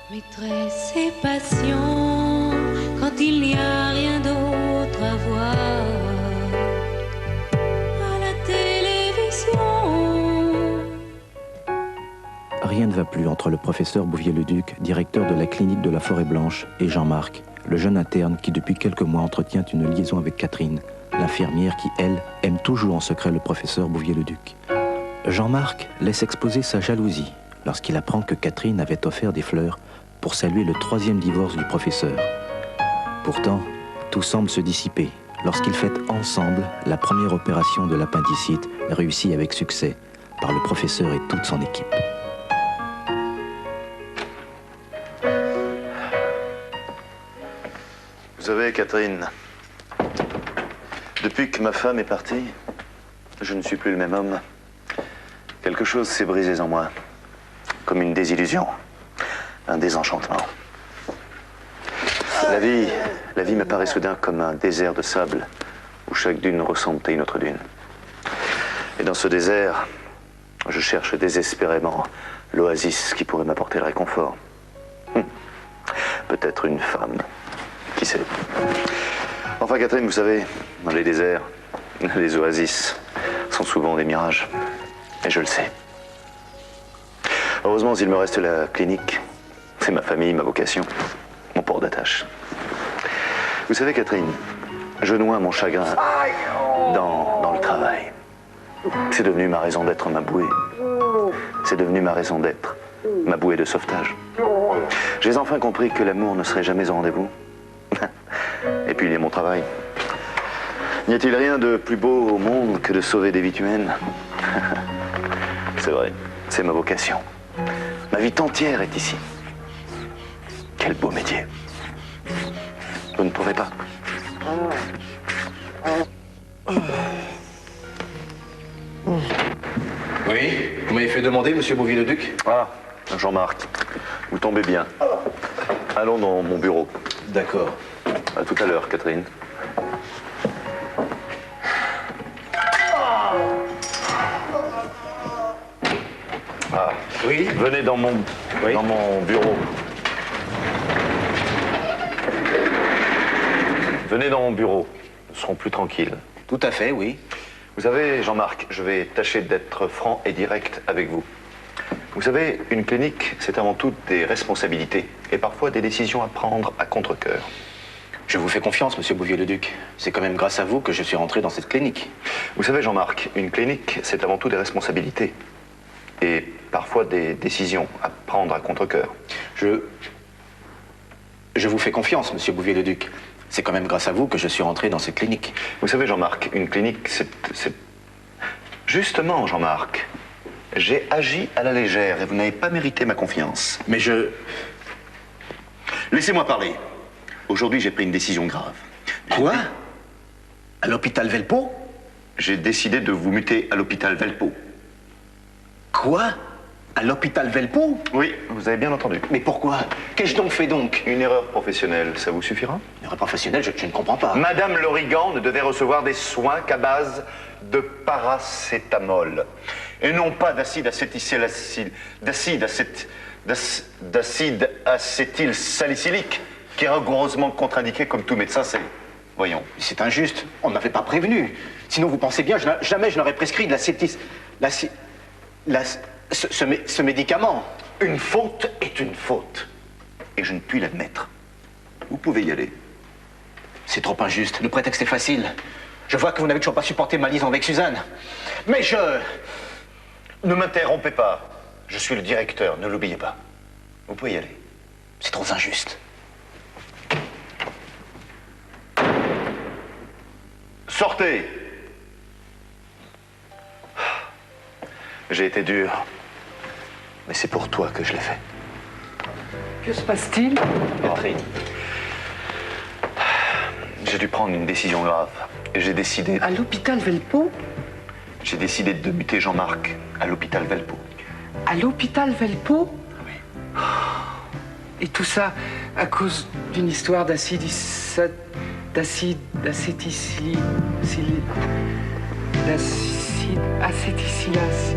Maîtresse et passion, quand il n'y a rien d'autre à voir à la télévision. Rien ne va plus entre le professeur Bouvier-le-Duc, directeur de la clinique de la Forêt-Blanche, et Jean-Marc, le jeune interne qui depuis quelques mois entretient une liaison avec Catherine, l'infirmière qui, elle, aime toujours en secret le professeur Bouvier-le-Duc. Jean-Marc laisse exploser sa jalousie lorsqu'il apprend que Catherine avait offert des fleurs pour saluer le 3e divorce du professeur. Pourtant, tout semble se dissiper lorsqu'ils fêtent ensemble la première opération de l'appendicite réussie avec succès par le professeur et toute son équipe. Vous savez, Catherine, depuis que ma femme est partie, je ne suis plus le même homme. Quelque chose s'est brisé en moi, comme une désillusion. Un désenchantement. La vie m'apparaît soudain comme un désert de sable où chaque dune ressemble à une autre dune. Et dans ce désert, je cherche désespérément l'oasis qui pourrait m'apporter le réconfort. Peut-être une femme, qui sait. Enfin, Catherine, vous savez, dans les déserts, les oasis sont souvent des mirages. Et je le sais. Heureusement, il me reste la clinique. C'est ma famille, ma vocation, mon port d'attache. Vous savez, Catherine, je noie mon chagrin dans le travail. C'est devenu ma raison d'être, ma bouée. C'est devenu ma raison d'être, ma bouée de sauvetage. J'ai enfin compris que l'amour ne serait jamais au rendez-vous. Et puis il y a mon travail. N'y a-t-il rien de plus beau au monde que de sauver des vies humaines? C'est vrai, c'est ma vocation. Ma vie entière est ici. Quel beau métier. Vous ne trouvez pas? Oui, vous m'avez fait demander, monsieur Bouvier-le-Duc? Ah, Jean-Marc, vous tombez bien. Allons dans mon bureau. D'accord. À tout à l'heure, Catherine. Ah, Oui? venez dans mon bureau. Venez dans mon bureau. Nous serons plus tranquilles. Tout à fait, oui. Vous savez, Jean-Marc, je vais tâcher d'être franc et direct avec vous. Vous savez, une clinique, c'est avant tout des responsabilités et parfois des décisions à prendre à contre-cœur. Je vous fais confiance, monsieur Bouvier-le-Duc. C'est quand même grâce à vous que je suis rentré dans cette clinique. Vous savez, Jean-Marc, une clinique, c'est avant tout des responsabilités et parfois des décisions à prendre à contre-cœur. Je vous fais confiance, monsieur Bouvier-le-Duc. C'est quand même grâce à vous que je suis rentré dans cette clinique. Vous savez, Jean-Marc, une clinique, c'est... Justement, Jean-Marc, j'ai agi à la légère et vous n'avez pas mérité ma confiance. Mais je... Laissez-moi parler. Aujourd'hui, j'ai pris une décision grave. Quoi? À l'hôpital Velpeau? J'ai décidé de vous muter à l'hôpital Velpeau. Quoi? À l'hôpital Velpeau? Oui, vous avez bien entendu. Mais pourquoi? Qu'ai-je donc fait donc? Une erreur professionnelle, ça vous suffira? Une erreur professionnelle, je ne comprends pas. Madame Lorigan ne devait recevoir des soins qu'à base de paracétamol. Et non pas d'acide acétylsalicylique, qui est rigoureusement contre-indiqué comme tout médecin sait. Voyons. C'est injuste. On ne m'avait pas prévenu. Sinon, vous pensez bien, jamais je n'aurais prescrit de ce médicament. Une faute est une faute. Et je ne puis l'admettre. Vous pouvez y aller. C'est trop injuste. Le prétexte est facile. Je vois que vous n'avez toujours pas supporté ma liaison avec Suzanne. Mais je... Ne m'interrompez pas. Je suis le directeur, ne l'oubliez pas. Vous pouvez y aller. C'est trop injuste. Sortez! J'ai été dur. Mais c'est pour toi que je l'ai fait. Que se passe-t-il? Catherine. J'ai dû prendre une décision grave. Et j'ai décidé... À l'hôpital Velpeau? J'ai décidé de muter Jean-Marc à l'hôpital Velpeau. À l'hôpital Velpeau? Oui. Et tout ça à cause d'une histoire d'acétylsilicylace.